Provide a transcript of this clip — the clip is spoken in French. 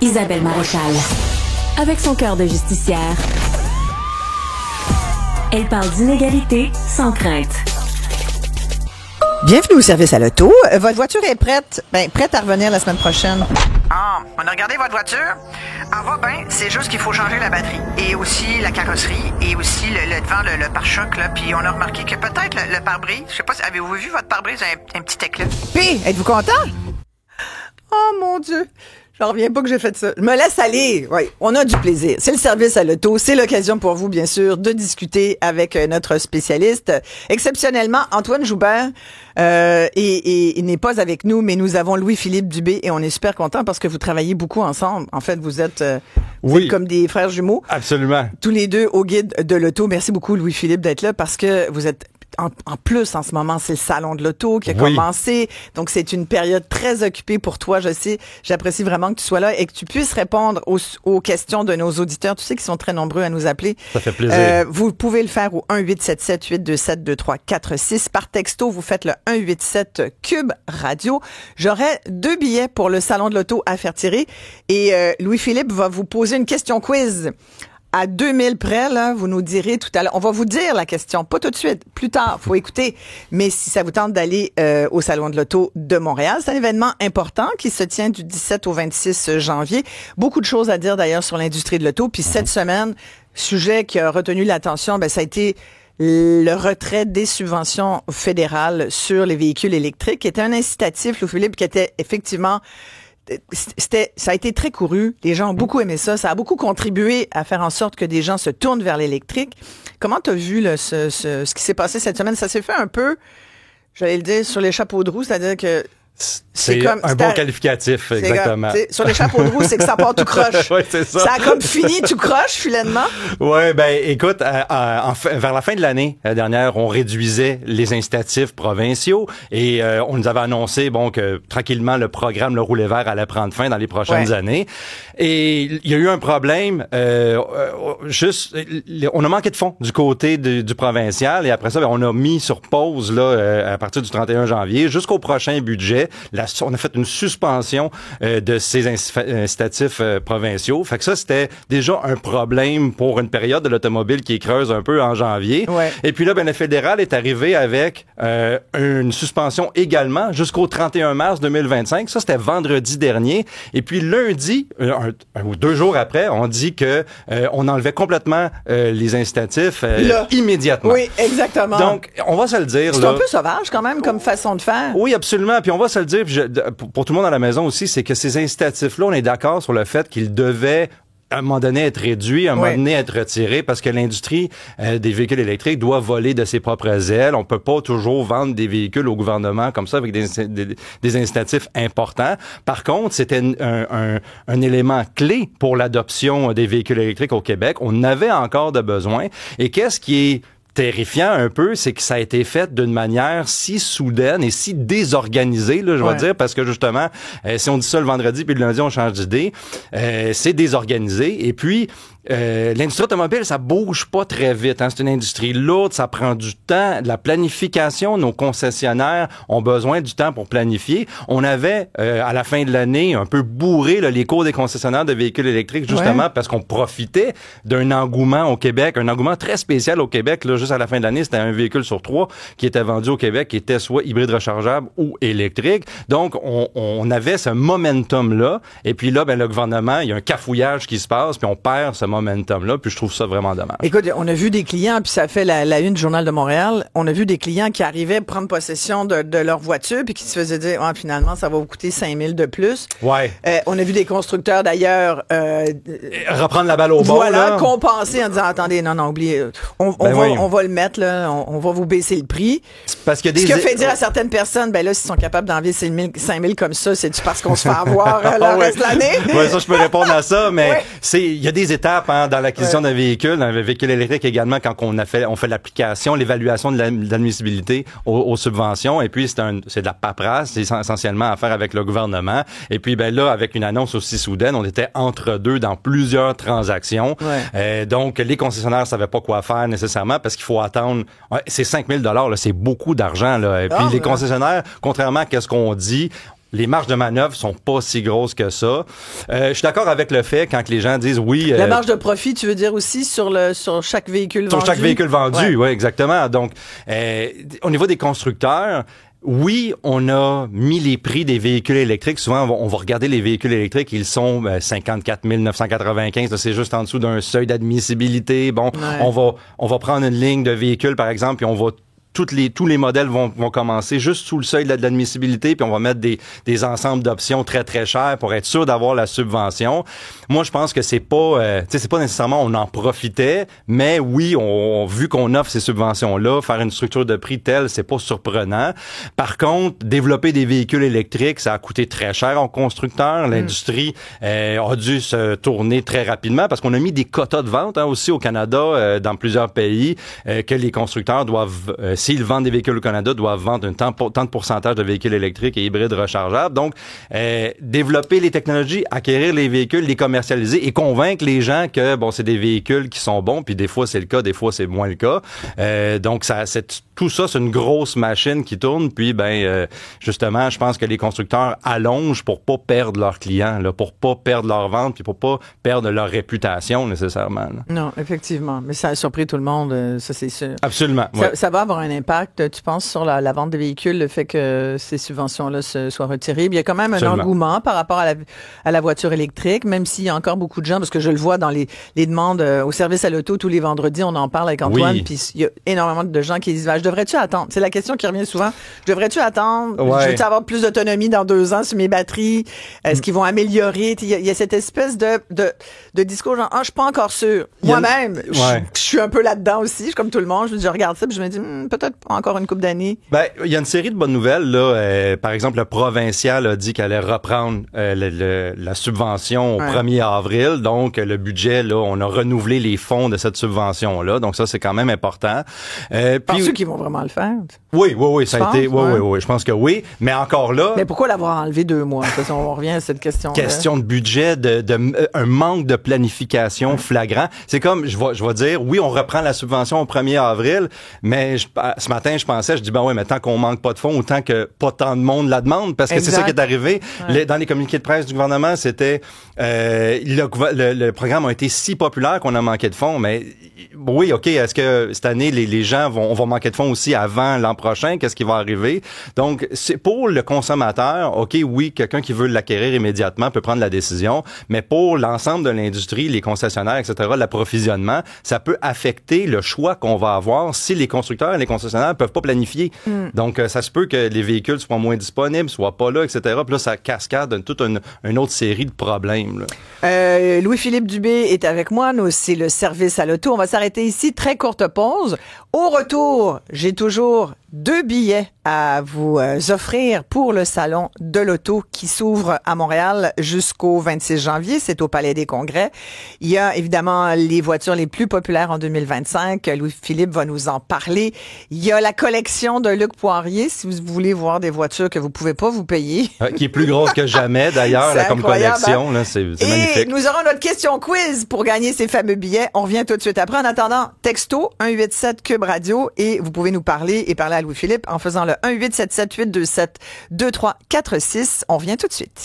Isabelle Maréchal. Avec son cœur de justicière, elle parle d'inégalité sans crainte. Bienvenue au service à l'auto. Votre voiture est prête? Prête à revenir la semaine prochaine. Ah, on a regardé votre voiture. Elle va bien, c'est juste qu'il faut changer la batterie. Et aussi la carrosserie, et aussi le devant, le pare-choc, là. Puis on a remarqué que peut-être le pare-brise, je sais pas, avez-vous vu votre pare-brise, un petit éclat? Puis, êtes-vous content? Oh mon Dieu! J'en reviens pas que j'ai fait ça. Je me laisse aller. Oui, on a du plaisir. C'est le service à l'auto. C'est l'occasion pour vous, bien sûr, de discuter avec notre spécialiste. Exceptionnellement, Antoine Joubert n'est pas avec nous, mais nous avons Louis-Philippe Dubé et on est super contents parce que vous travaillez beaucoup ensemble. En fait, vous êtes comme des frères jumeaux. Absolument. Tous les deux au guide de l'auto. Merci beaucoup, Louis-Philippe, d'être là parce que vous êtes en plus, en ce moment, c'est le salon de l'auto qui a commencé. Donc, c'est une période très occupée pour toi. Je sais, j'apprécie vraiment que tu sois là et que tu puisses répondre aux questions de nos auditeurs. Tu sais qu'ils sont très nombreux à nous appeler. Ça fait plaisir. Vous pouvez le faire au 1-877-827-2346. Par texto, vous faites le 187 Cube Radio. J'aurai 2 billets pour le salon de l'auto à faire tirer. Et Louis-Philippe va vous poser une question quiz. À 2000 près, là, vous nous direz tout à l'heure. On va vous dire la question, pas tout de suite, plus tard, faut écouter. Mais si ça vous tente d'aller au Salon de l'Auto de Montréal, c'est un événement important qui se tient du 17 au 26 janvier. Beaucoup de choses à dire d'ailleurs sur l'industrie de l'auto. Puis cette semaine, sujet qui a retenu l'attention, ça a été le retrait des subventions fédérales sur les véhicules électriques, qui était un incitatif, Louis-Philippe, qui était effectivement... ça a été très couru. Les gens ont beaucoup aimé ça. Ça a beaucoup contribué à faire en sorte que des gens se tournent vers l'électrique. Comment t'as vu ce qui s'est passé cette semaine? Ça s'est fait un peu, j'allais le dire, sur les chapeaux de roue, c'est-à-dire que c'est comme, un bon qualificatif, exactement. Sur les chapeaux de roue, c'est que ça part tout croche. Oui, c'est ça. Ça a comme fini tout croche, finalement. Oui, écoute, vers la fin de l'année dernière, on réduisait les incitatifs provinciaux et on nous avait annoncé que tranquillement, le programme Le Roulet Vert allait prendre fin dans les prochaines années. Et il y a eu un problème, on a manqué de fonds du côté du provincial et après ça, on a mis sur pause là à partir du 31 janvier jusqu'au prochain budget. On a fait une suspension de ces incitatifs provinciaux. Fait que ça, c'était déjà un problème pour une période de l'automobile qui creuse un peu en janvier. Ouais. Et puis là, le fédéral est arrivé avec une suspension également jusqu'au 31 mars 2025. Ça, c'était vendredi dernier. Et puis lundi, un ou 2 jours après, on dit que on enlevait complètement les incitatifs immédiatement. Oui, exactement. Donc, on va se le dire. C'est un peu sauvage quand même comme façon de faire. Oui, absolument. Puis on va se le dire, pour tout le monde à la maison aussi, c'est que ces incitatifs-là, on est d'accord sur le fait qu'ils devaient à un moment donné être réduits, à un moment donné être retirés, parce que l'industrie des véhicules électriques doit voler de ses propres ailes. On peut pas toujours vendre des véhicules au gouvernement comme ça avec des incitatifs importants. Par contre, c'était un élément clé pour l'adoption des véhicules électriques au Québec. On avait encore de besoin. Et qu'est-ce qui est terrifiant un peu, c'est que ça a été fait d'une manière si soudaine et si désorganisée, là, je vais dire, parce que justement, si on dit ça le vendredi puis le lundi on change d'idée, c'est désorganisé. Et puis, l'industrie automobile, ça bouge pas très vite. Hein. C'est une industrie lourde, ça prend du temps, de la planification. Nos concessionnaires ont besoin du temps pour planifier. On avait, à la fin de l'année, un peu bourré là, les cours des concessionnaires de véhicules électriques, justement parce qu'on profitait d'un engouement au Québec, un engouement très spécial au Québec. Là, juste à la fin de l'année, c'était un véhicule sur 3 qui était vendu au Québec, qui était soit hybride rechargeable ou électrique. Donc, on avait ce momentum-là. Et puis là, le gouvernement, il y a un cafouillage qui se passe, puis on perd ce momentum-là, puis je trouve ça vraiment dommage. Écoute, on a vu des clients, puis ça fait la une du Journal de Montréal, on a vu des clients qui arrivaient prendre possession de leur voiture, puis qui se faisaient dire, finalement, ça va vous coûter 5 000 de plus. Ouais. On a vu des constructeurs, d'ailleurs... reprendre la balle au bord, là. Compenser en disant, attendez, non, oubliez, on va le mettre, là, on va vous baisser le prix. Parce que ce qui a fait dire à certaines personnes, là, s'ils sont capables d'enlever 5 000 comme ça, c'est-tu parce qu'on se fait avoir le reste de l'année? Oui, ça, je peux répondre à ça, mais il y a des étapes dans l'acquisition d'un véhicule électrique également, quand on fait l'application, l'évaluation de l'admissibilité aux subventions, et puis c'est de la paperasse, c'est essentiellement à faire avec le gouvernement. Et puis là, avec une annonce aussi soudaine, on était entre deux dans plusieurs transactions. Donc, les concessionnaires savaient pas quoi faire nécessairement parce qu'il faut attendre. C'est 5 000 $, là, c'est beaucoup d'argent là. Et puis les concessionnaires, contrairement à ce qu'on dit, les marges de manœuvre sont pas si grosses que ça. Je suis d'accord avec le fait quand les gens disent oui. La marge de profit, tu veux dire aussi sur chaque véhicule vendu? Sur chaque véhicule vendu, oui, exactement. Donc, au niveau des constructeurs, oui, on a mis les prix des véhicules électriques. Souvent, on va regarder les véhicules électriques. Ils sont 54 995. Là, c'est juste en dessous d'un seuil d'admissibilité. Bon, on va prendre une ligne de véhicules, par exemple, puis on va tous les modèles vont commencer juste sous le seuil de l'admissibilité, puis on va mettre des ensembles d'options très très chères pour être sûr d'avoir la subvention. Moi, je pense que c'est pas nécessairement on en profitait, mais oui, vu qu'on offre ces subventions-là, faire une structure de prix telle, c'est pas surprenant. Par contre, développer des véhicules électriques, ça a coûté très cher aux constructeurs. L'industrie a dû se tourner très rapidement parce qu'on a mis des quotas de vente aussi au Canada, dans plusieurs pays, que les constructeurs doivent s'ils vendent des véhicules au Canada, doivent vendre tant de pourcentage de véhicules électriques et hybrides rechargeables. Donc, développer les technologies, acquérir les véhicules, les commercialiser et convaincre les gens que c'est des véhicules qui sont bons. Puis des fois c'est le cas, des fois c'est moins le cas. Donc tout ça, c'est une grosse machine qui tourne. Puis justement, je pense que les constructeurs allongent pour pas perdre leurs clients, là, pour pas perdre leur vente, puis pour pas perdre leur réputation nécessairement. Là. Non, effectivement. Mais ça a surpris tout le monde, ça c'est sûr. Absolument. Ça va avoir un impact, tu penses, sur la vente des véhicules, le fait que ces subventions-là soient retirées. Il y a quand même un engouement par rapport à la voiture électrique, même s'il y a encore beaucoup de gens, parce que je le vois dans les demandes au service à l'auto tous les vendredis, on en parle avec Antoine, puis il y a énormément de gens qui disent « devrais-tu attendre? » C'est la question qui revient souvent. Devrais-tu attendre? Je veux avoir plus d'autonomie dans 2 ans sur mes batteries? Est-ce qu'ils vont améliorer? Il y a cette espèce de discours genre « je suis pas encore sûr. » Moi-même, je suis un peu là-dedans aussi, comme tout le monde. Je regarde ça puis je me dis peut-être encore une couple d'années. Il y a une série de bonnes nouvelles là. Par exemple, le provincial a dit qu'elle allait reprendre la subvention au 1er avril. Donc, le budget, là, on a renouvelé les fonds de cette subvention-là. Donc, ça, c'est quand même important. Penses-tu qu'ils vont vraiment le faire? Oui, ça a été. Oui, je pense que oui. Mais encore là. Mais pourquoi l'avoir enlevé 2 mois? Parce qu'on revient à cette question-là. Question de budget, un manque de planification flagrant. C'est comme, je vais dire, oui, on reprend la subvention au 1er avril, mais ce matin, je pensais, mais tant qu'on manque pas de fonds, autant que pas tant de monde la demande, parce que c'est ça qui est arrivé. Dans les communiqués de presse du gouvernement, c'était le programme a été si populaire qu'on a manqué de fonds, mais oui, OK, est-ce que cette année, les gens on va manquer de fonds aussi avant l'an prochain? Qu'est-ce qui va arriver? Donc, c'est pour le consommateur, OK, oui, quelqu'un qui veut l'acquérir immédiatement peut prendre la décision, mais pour l'ensemble de l'industrie, les concessionnaires, etc., l'approvisionnement, ça peut affecter le choix qu'on va avoir si les constructeurs et les concessionnaires peuvent pas planifier. Donc, ça se peut que les véhicules soient moins disponibles, soient pas là, etc. Puis là, ça cascade toute une autre série de problèmes. Louis-Philippe Dubé est avec moi. Nous, c'est le service à l'auto. On va s'arrêter ici. Très courte pause. Au retour, j'ai toujours 2 billets à vous offrir pour le salon de l'auto qui s'ouvre à Montréal jusqu'au 26 janvier. C'est au Palais des Congrès. Il y a évidemment les voitures les plus populaires en 2025. Louis-Philippe va nous en parler. Il y a la collection de Luc Poirier, si vous voulez voir des voitures que vous pouvez pas vous payer. Qui est plus grosse que jamais, d'ailleurs, là, comme collection. Là, c'est magnifique. Et nous aurons notre question quiz pour gagner ces fameux billets. On revient tout de suite après. En attendant, texto 187 Cube Radio et vous pouvez nous parler et parler à Louis-Philippe en faisant le 1-877-827-2346. On revient tout de suite.